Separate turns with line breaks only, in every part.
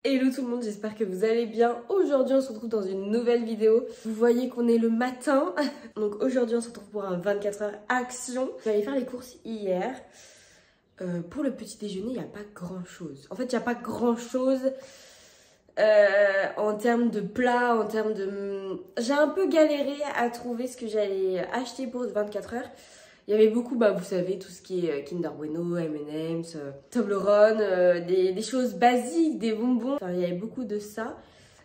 Hello tout le monde, j'espère que vous allez bien. Aujourd'hui on se retrouve dans une nouvelle vidéo. Vous voyez qu'on est le matin. Donc aujourd'hui on se retrouve pour un 24 heures action. Je suis allée faire les courses hier. Pour le petit déjeuner, il n'y a pas grand chose. En fait, il n'y a pas grand chose en termes de plats, en termes de... J'ai un peu galéré à trouver ce que j'allais acheter pour 24 heures. Il y avait beaucoup, vous savez, tout ce qui est Kinder Bueno, M&M's, Toblerone, des choses basiques, des bonbons. Enfin, il y avait beaucoup de ça,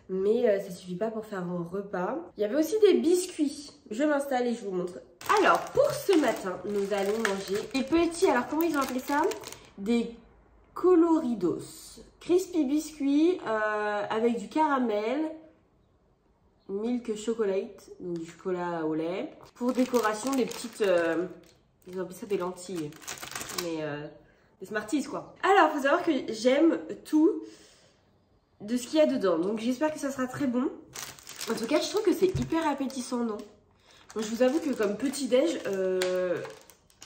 mais ça suffit pas pour faire un repas. Il y avait aussi des biscuits. Je m'installe et je vous montre. Alors, pour ce matin, nous allons manger des petits, alors comment ils ont appelé ça? Des coloridos. Crispy biscuits avec du caramel, milk chocolate, donc du chocolat au lait. Pour décoration, des petites... ils ont appelé ça des lentilles, mais des Smarties quoi. Alors, faut savoir que j'aime tout de ce qu'il y a dedans, donc j'espère que ça sera très bon. En tout cas, je trouve que c'est hyper appétissant, non? Bon, je vous avoue que comme petit-déj,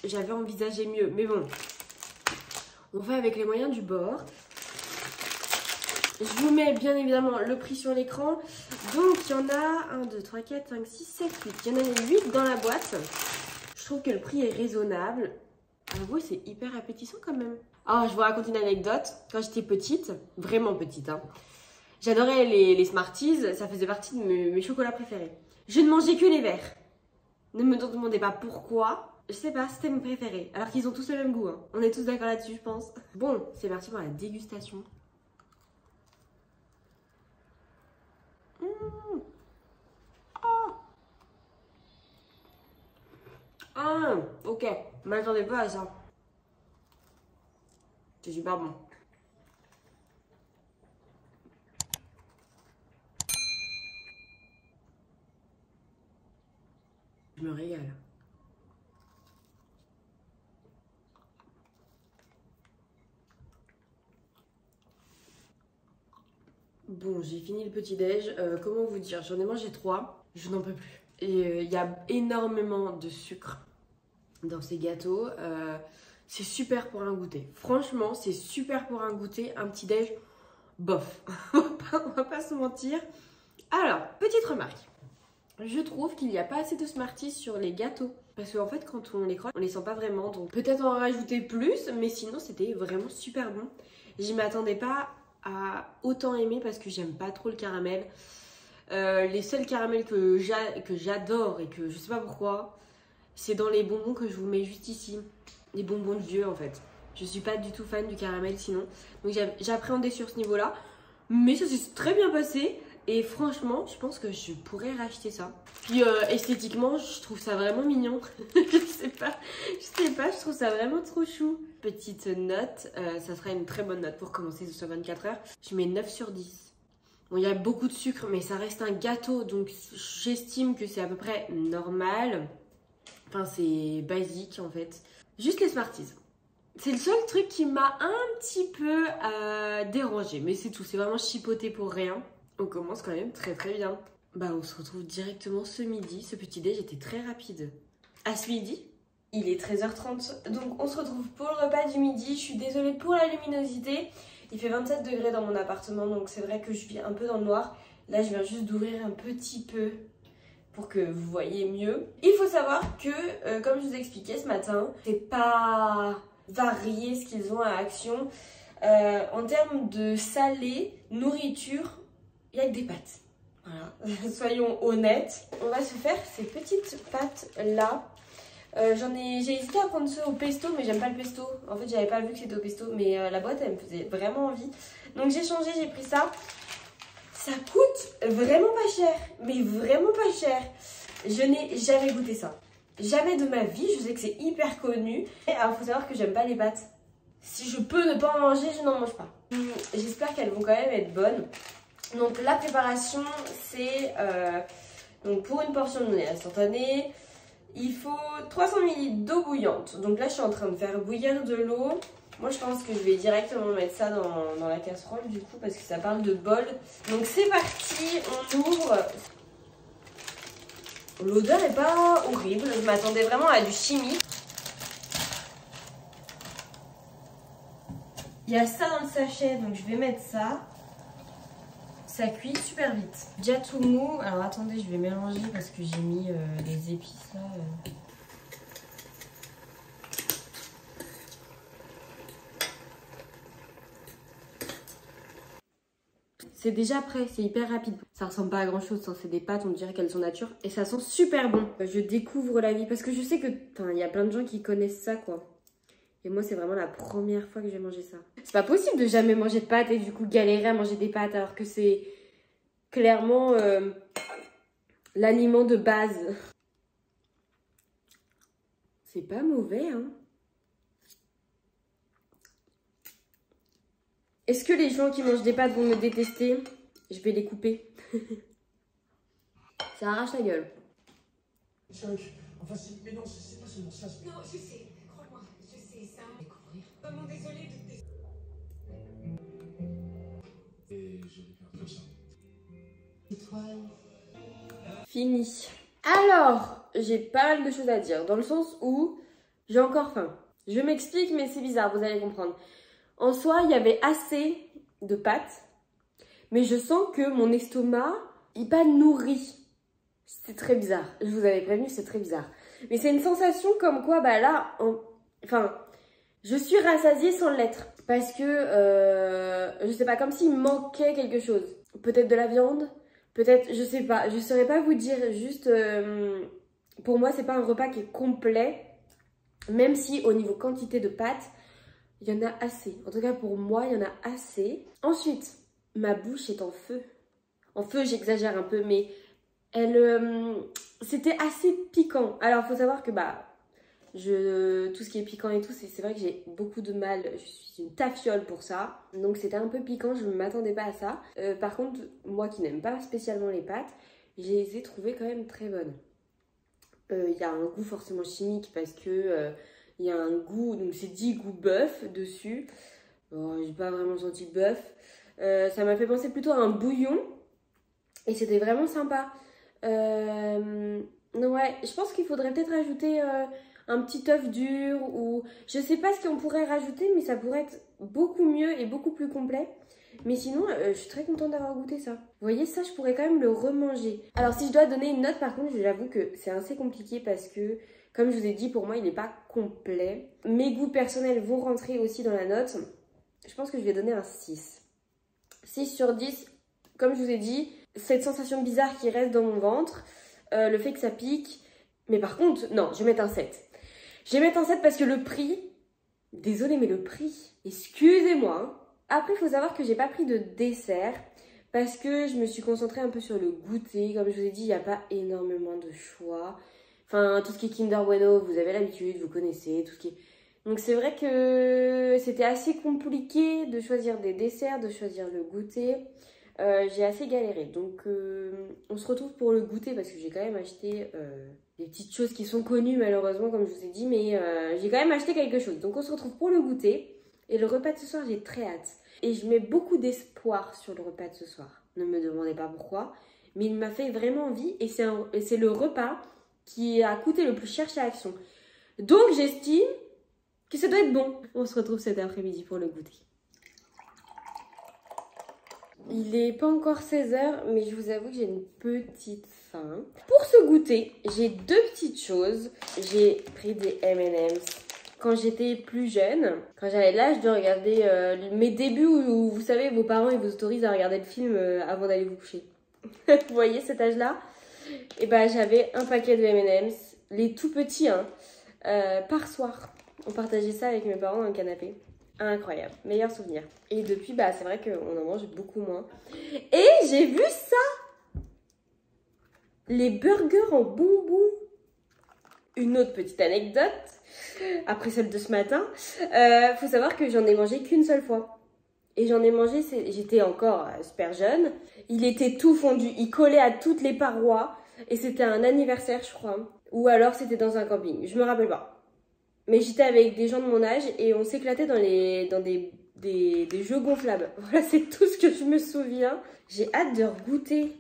j'avais envisagé mieux, mais bon, on fait avec les moyens du bord. Je vous mets bien évidemment le prix sur l'écran. Donc, il y en a 1, 2, 3, 4, 5, 6, 7, 8. Il y en a 8 dans la boîte. Je trouve que le prix est raisonnable. Avouez, c'est hyper appétissant quand même. Alors, je vous raconte une anecdote. Quand j'étais petite, vraiment petite, hein, j'adorais les Smarties. Ça faisait partie de mes chocolats préférés. Je ne mangeais que les verts. Ne me demandez pas pourquoi. Je sais pas, c'était mes préférés. Alors qu'ils ont tous le même goût. Hein. On est tous d'accord là-dessus, je pense. Bon, c'est parti pour la dégustation. Ah, ok, m'attendais pas à ça. C'est super bon. Je me régale. Bon, j'ai fini le petit-déj. Comment vous dire? J'en ai mangé 3. Je n'en peux plus. Et il y a énormément de sucre dans ces gâteaux. C'est super pour un goûter. Franchement, c'est super pour un goûter. Un petit-déj, bof. On va pas se mentir. Alors, petite remarque. Je trouve qu'il n'y a pas assez de Smarties sur les gâteaux. Parce qu'en fait, quand on les croque, on les sent pas vraiment. Donc peut-être en rajouter plus. Mais sinon, c'était vraiment super bon. J'y m'attendais pas à autant aimer parce que j'aime pas trop le caramel. Les seuls caramels que j'adore et que je sais pas pourquoi, c'est dans les bonbons que je vous mets juste ici. Les bonbons de vieux en fait. Je suis pas du tout fan du caramel sinon. Donc j'appréhendais sur ce niveau-là. Mais ça s'est très bien passé. Et franchement, je pense que je pourrais racheter ça. Puis esthétiquement, je trouve ça vraiment mignon. je sais pas, je trouve ça vraiment trop chou. Petite note, ça sera une très bonne note pour commencer ce 24 heures. Je mets 9 sur 10. Bon, il y a beaucoup de sucre, mais ça reste un gâteau, donc j'estime que c'est à peu près normal. Enfin, c'est basique en fait. Juste les Smarties. C'est le seul truc qui m'a un petit peu dérangé, mais c'est tout. C'est vraiment chipoté pour rien. On commence quand même très très bien. On se retrouve directement ce midi. Ce petit déj était très rapide. À ce midi, il est 13h30. Donc on se retrouve pour le repas du midi. Je suis désolée pour la luminosité. Il fait 27 degrés dans mon appartement. Donc c'est vrai que je vis un peu dans le noir. Là, je viens juste d'ouvrir un petit peu pour que vous voyez mieux. Il faut savoir que, comme je vous ai expliqué ce matin, c'est pas varié ce qu'ils ont à Action. En termes de salé, nourriture, il n'y a que des pâtes. Voilà, soyons honnêtes. On va se faire ces petites pâtes là. J'ai hésité à prendre ceux au pesto, mais j'aime pas le pesto. En fait, j'avais pas vu que c'était au pesto, mais la boîte elle me faisait vraiment envie. Donc j'ai changé, j'ai pris ça. Ça coûte vraiment pas cher, mais vraiment pas cher. Je n'ai jamais goûté ça. Jamais de ma vie, je sais que c'est hyper connu. Alors, faut savoir que j'aime pas les pâtes. Si je peux ne pas en manger, je n'en mange pas. J'espère qu'elles vont quand même être bonnes. Donc la préparation, c'est donc pour une portion de nouilles instantanées, il faut 300 ml d'eau bouillante. Donc là, je suis en train de faire bouillir de l'eau. Moi, je pense que je vais directement mettre ça dans la casserole du coup parce que ça parle de bol. Donc c'est parti, on ouvre. L'odeur n'est pas horrible, je m'attendais vraiment à du chimique. Il y a ça dans le sachet, donc je vais mettre ça. Ça cuit super vite. Déjà tout mou. Alors attendez, je vais mélanger parce que j'ai mis les épices là. C'est déjà prêt, c'est hyper rapide. Ça ressemble pas à grand chose, c'est des pâtes, on dirait qu'elles sont nature. Et ça sent super bon. Je découvre la vie parce que je sais que, enfin, il y a plein de gens qui connaissent ça quoi. Et moi, c'est vraiment la première fois que j'ai mangé ça. C'est pas possible de jamais manger de pâtes et du coup galérer à manger des pâtes alors que c'est clairement l'aliment de base. C'est pas mauvais, hein. Est-ce que les gens qui mangent des pâtes vont me détester? Je vais les couper. Ça arrache la gueule.
Enfin, mais non, c'est pas seulement ça.
Non, je sais, crois-moi, je sais ça. Découvrir. Vraiment désolée de te...
Et je vais faire comme ça.
Étoile.
Fini. Alors, j'ai pas mal de choses à dire, dans le sens où j'ai encore faim. Je m'explique, mais c'est bizarre, vous allez comprendre. En soi, il y avait assez de pâtes, mais je sens que mon estomac n'est pas nourri. C'est très bizarre. Je vous avais prévenu, c'est très bizarre. Mais c'est une sensation comme quoi, bah là, enfin, je suis rassasiée sans l'être. Parce que, je sais pas, comme s'il me manquait quelque chose. Peut-être de la viande, peut-être, je sais pas. Je saurais pas vous dire, juste, pour moi, c'est pas un repas qui est complet. Même si, au niveau quantité de pâtes, il y en a assez. En tout cas, pour moi, il y en a assez. Ensuite, ma bouche est en feu. En feu, j'exagère un peu, mais c'était assez piquant. Alors, il faut savoir que tout ce qui est piquant et tout, c'est vrai que j'ai beaucoup de mal. Je suis une tafiole pour ça. Donc, c'était un peu piquant. Je ne m'attendais pas à ça. Par contre, moi qui n'aime pas spécialement les pâtes, je les ai trouvées quand même très bonnes. Il y a un goût forcément chimique parce que il y a un goût, donc c'est dit goût bœuf dessus. Bon, j'ai pas vraiment senti bœuf. Ça m'a fait penser plutôt à un bouillon et c'était vraiment sympa. Ouais, je pense qu'il faudrait peut-être ajouter un petit œuf dur ou je sais pas ce qu'on pourrait rajouter, mais ça pourrait être beaucoup mieux et beaucoup plus complet. Mais sinon, je suis très contente d'avoir goûté ça. Vous voyez, ça, je pourrais quand même le remanger. Alors, si je dois donner une note, par contre, j'avoue que c'est assez compliqué parce que, comme je vous ai dit, pour moi, il n'est pas complet. Mes goûts personnels vont rentrer aussi dans la note. Je pense que je vais donner un 6. 6 sur 10, comme je vous ai dit, cette sensation bizarre qui reste dans mon ventre, le fait que ça pique. Mais par contre, non, je vais mettre un 7. Je vais mettre un 7 parce que le prix... Désolée, mais le prix, excusez-moi, hein. Après, il faut savoir que j'ai pas pris de dessert parce que je me suis concentrée un peu sur le goûter. Comme je vous ai dit, il n'y a pas énormément de choix. Enfin, tout ce qui est Kinder Bueno, vous avez l'habitude, vous connaissez. Tout ce qui est... Donc, c'est vrai que c'était assez compliqué de choisir des desserts, de choisir le goûter. J'ai assez galéré. Donc, on se retrouve pour le goûter parce que j'ai quand même acheté des petites choses qui sont connues malheureusement, comme je vous ai dit. Mais j'ai quand même acheté quelque chose. Donc, on se retrouve pour le goûter. Et le repas de ce soir, j'ai très hâte. Et je mets beaucoup d'espoir sur le repas de ce soir. Ne me demandez pas pourquoi. Mais il m'a fait vraiment envie. Et c'est le repas qui a coûté le plus cher chez Action. Donc j'estime que ça doit être bon. On se retrouve cet après-midi pour le goûter. Il n'est pas encore 16h, mais je vous avoue que j'ai une petite faim. Pour ce goûter, j'ai deux petites choses. J'ai pris des M&M's. Quand j'étais plus jeune, quand j'avais l'âge de regarder mes débuts où, vous savez, vos parents ils vous autorisent à regarder le film avant d'aller vous coucher. Vous voyez cet âge-là? Et ben j'avais un paquet de M&M's, les tout petits, hein, par soir. On partageait ça avec mes parents dans le canapé. Incroyable, meilleur souvenir. Et depuis, c'est vrai qu'on en mange beaucoup moins. Et j'ai vu ça! Les burgers en bonbons. Une autre petite anecdote, après celle de ce matin, faut savoir que j'en ai mangé qu'une seule fois. Et j'en ai mangé, j'étais encore super jeune. Il était tout fondu, il collait à toutes les parois. Et c'était un anniversaire, je crois. Ou alors c'était dans un camping, je me rappelle pas. Mais j'étais avec des gens de mon âge et on s'éclatait dans des jeux gonflables. Voilà, c'est tout ce que je me souviens. J'ai hâte de regoûter.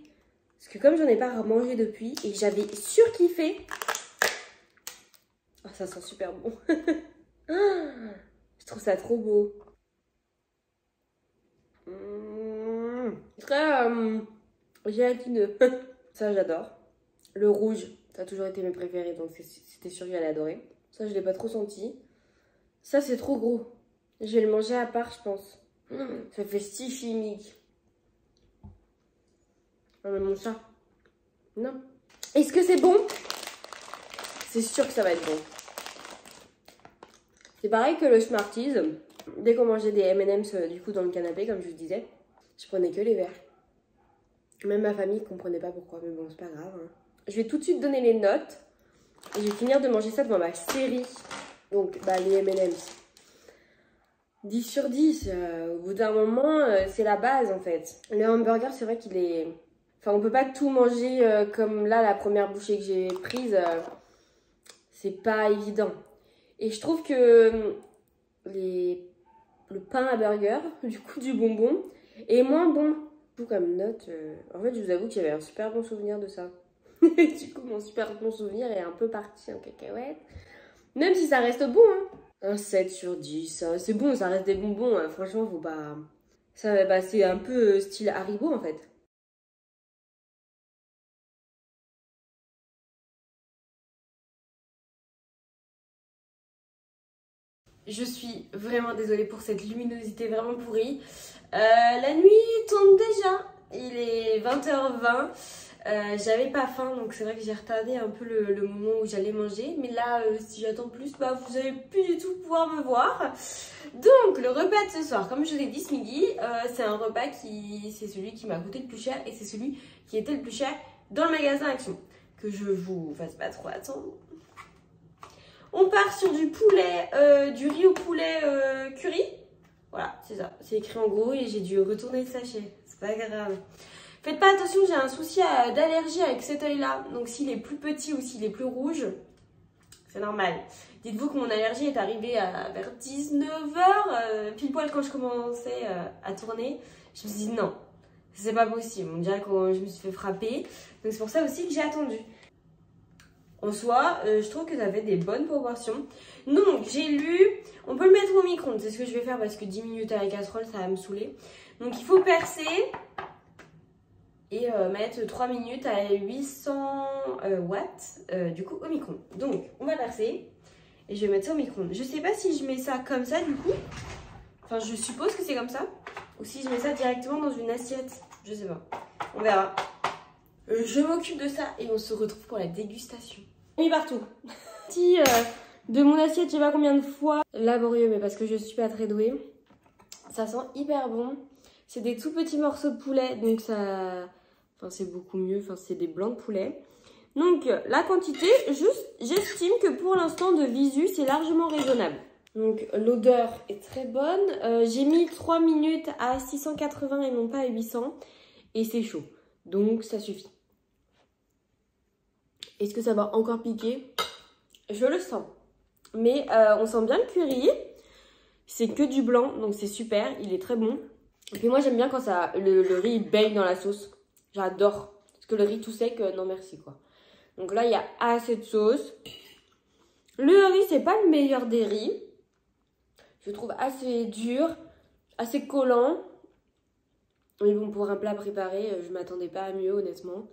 Parce que comme j'en ai pas remangé depuis et j'avais surkiffé... Oh, ça sent super bon. Je trouve ça trop beau. Très gélatineux. Ça, j'adore. Le rouge, ça a toujours été mes préférés, donc c'était sûr que j'allais adorer. Ça, je l'ai pas trop senti. Ça, c'est trop gros. Je vais le manger à part, je pense. Ça fait si chimique. Non, mais mon chat. Non. Est-ce que c'est bon? C'est sûr que ça va être bon. C'est pareil que le Smarties. Dès qu'on mangeait des M&M's du coup dans le canapé, comme je vous disais, je prenais que les verts. Même ma famille ne comprenait pas pourquoi, mais bon, c'est pas grave. Hein. Je vais tout de suite donner les notes. Et je vais finir de manger ça devant ma série. Donc, bah, les M&M's. 10 sur 10. Au bout d'un moment, c'est la base en fait. Le hamburger, c'est vrai qu'il est... Enfin, on peut pas tout manger comme là, la première bouchée que j'ai prise. C'est pas évident. Et je trouve que le pain à burger, du coup du bonbon, est moins bon. Tout comme note, en fait je vous avoue que j'avais un super bon souvenir de ça. Du coup mon super bon souvenir est un peu parti en cacahuète. Même si ça reste bon, hein. Un 7 sur 10, hein. C'est bon, ça reste des bonbons, hein. Franchement faut pas... Ça, bah, c'est un peu style Haribo en fait. Je suis vraiment désolée pour cette luminosité vraiment pourrie. La nuit tombe déjà. Il est 20h20. J'avais pas faim, donc c'est vrai que j'ai retardé un peu le moment où j'allais manger. Mais là, si j'attends plus, bah, vous allez plus du tout pouvoir me voir. Donc, le repas de ce soir, comme je vous l'ai dit ce midi, c'est un repas c'est celui qui m'a coûté le plus cher et c'est celui qui était le plus cher dans le magasin Action. Que je vous fasse pas trop attendre. On part sur du poulet, du riz au poulet curry. Voilà, c'est ça. C'est écrit en gros et j'ai dû retourner le sachet. C'est pas grave. Faites pas attention, j'ai un souci d'allergie avec cet œil-là. Donc s'il est plus petit ou s'il est plus rouge, c'est normal. Dites-vous que mon allergie est arrivée vers 19h, pile poil quand je commençais à tourner. Je me suis dit non, c'est pas possible. On dirait que je me suis fait frapper. Donc c'est pour ça aussi que j'ai attendu. En soi, je trouve que ça fait des bonnes proportions. Donc, j'ai lu, on peut le mettre au micro-ondes. C'est ce que je vais faire parce que 10 minutes à la casserole, ça va me saouler. Donc, il faut percer et mettre 3 minutes à 800 watts, du coup, au micro-ondes. Donc, on va percer et je vais mettre ça au micro-ondes. Je sais pas si je mets ça comme ça, du coup. Enfin, je suppose que c'est comme ça. Ou si je mets ça directement dans une assiette. Je sais pas. On verra. Je m'occupe de ça et on se retrouve pour la dégustation. Mis partout. Si de mon assiette, je sais pas combien de fois. Laborieux, mais parce que je suis pas très douée. Ça sent hyper bon. C'est des tout petits morceaux de poulet, donc ça... Enfin, c'est beaucoup mieux. Enfin, c'est des blancs de poulet. Donc, la quantité, j'estime que pour l'instant, de visu, c'est largement raisonnable. Donc, l'odeur est très bonne. J'ai mis 3 minutes à 680 et non pas à 800. Et c'est chaud. Donc, ça suffit. Est-ce que ça va encore piquer? Je le sens. Mais on sent bien le curry. C'est que du blanc, donc c'est super. Il est très bon. Et puis moi, j'aime bien quand le riz baigne dans la sauce. J'adore. Parce que le riz tout sec, non merci quoi. Donc là, il y a assez de sauce. Le riz, c'est pas le meilleur des riz. Je trouve assez dur, assez collant. Mais bon, pour un plat préparé, je m'attendais pas à mieux, honnêtement.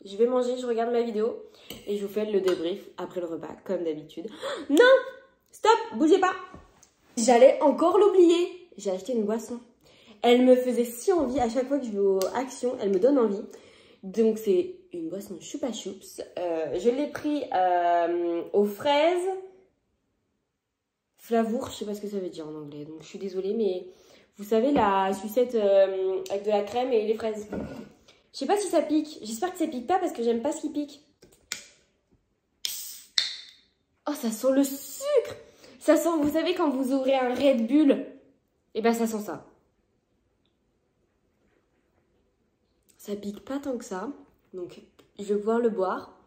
Je vais manger, je regarde ma vidéo et je vous fais le débrief après le repas, comme d'habitude. Non! Stop! Bougez pas! J'allais encore l'oublier. J'ai acheté une boisson. Elle me faisait si envie. À chaque fois que je vais aux Actions, elle me donne envie. Donc, c'est une boisson Chupa Chups. Je l'ai pris aux fraises. Flavour, je sais pas ce que ça veut dire en anglais. Donc, je suis désolée, mais vous savez, la sucette avec de la crème et les fraises. Je sais pas si ça pique. J'espère que ça pique pas parce que j'aime pas ce qui pique. Oh, ça sent le sucre! Ça sent, vous savez, quand vous ouvrez un Red Bull, et ben ça sent ça. Ça pique pas tant que ça. Donc, je vais pouvoir le boire.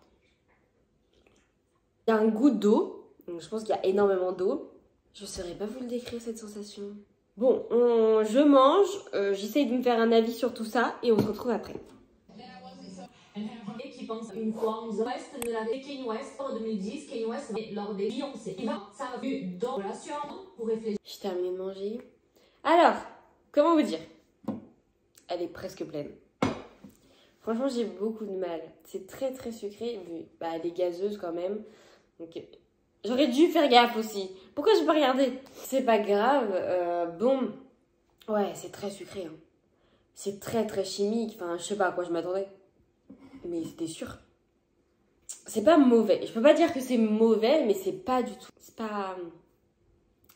Il y a un goût d'eau. Donc, je pense qu'il y a énormément d'eau. Je ne saurais pas vous le décrire, cette sensation. Bon, je mange. J'essaye de me faire un avis sur tout ça. Et on se retrouve après.
Et qui pense une fois en West de la Kanye West en 2010, Kanye West lors des Beyoncé. Ça a vu dans la science pour réfléchir.
J'ai terminé de manger. Alors, comment vous dire? elle est presque pleine. Franchement, j'ai beaucoup de mal. C'est très très sucré, bah, elle est gazeuse quand même. Donc, j'aurais dû faire gaffe aussi. Pourquoi j'ai pas regardé? C'est pas grave. Bon, ouais, c'est très sucré. Hein. C'est très très chimique. Enfin, je sais pas à quoi je m'attendais. Mais c'était sûr. C'est pas mauvais. Je peux pas dire que c'est mauvais, mais c'est pas du tout. C'est pas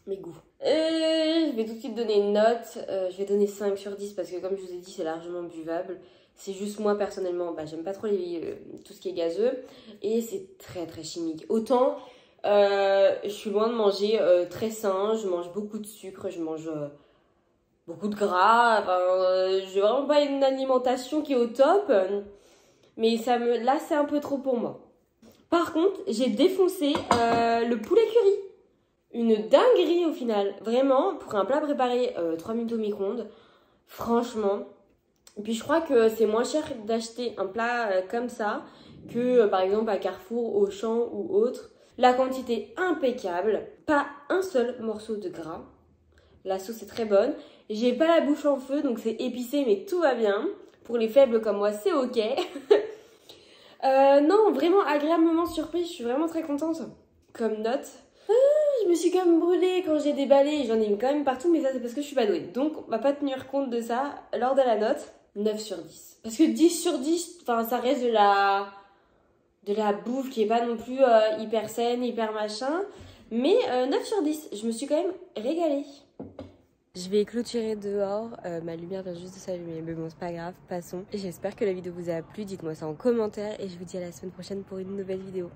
mes goûts. Je vais tout de suite donner une note. Je vais donner 5 sur 10 parce que comme je vous ai dit, c'est largement buvable. C'est juste moi personnellement, bah, j'aime pas trop tout ce qui est gazeux. Et c'est très très chimique. Autant, je suis loin de manger très sain. Je mange beaucoup de sucre, je mange beaucoup de gras. Enfin, j'ai vraiment pas une alimentation qui est au top. Mais là, c'est un peu trop pour moi. Par contre, j'ai défoncé le poulet curry. Une dinguerie au final. Vraiment, pour un plat préparé 3 minutes au micro-ondes. Franchement. Et puis je crois que c'est moins cher d'acheter un plat comme ça que par exemple à Carrefour, Auchan ou autre. La quantité impeccable. Pas un seul morceau de gras. La sauce est très bonne. J'ai pas la bouche en feu, donc c'est épicé, mais tout va bien. Pour les faibles comme moi, c'est ok. Non, vraiment agréablement surprise, je suis vraiment très contente. Comme note, je me suis quand même brûlée quand j'ai déballé, j'en ai mis quand même partout, mais ça c'est parce que je suis pas douée. Donc on va pas tenir compte de ça lors de la note. 9 sur 10. Parce que 10 sur 10, enfin ça reste de la bouffe qui est pas non plus hyper saine, hyper machin. Mais 9 sur 10, je me suis quand même régalée. Je vais clôturer dehors, ma lumière vient juste de s'allumer, mais bon c'est pas grave, passons. J'espère que la vidéo vous a plu, dites-moi ça en commentaire et je vous dis à la semaine prochaine pour une nouvelle vidéo.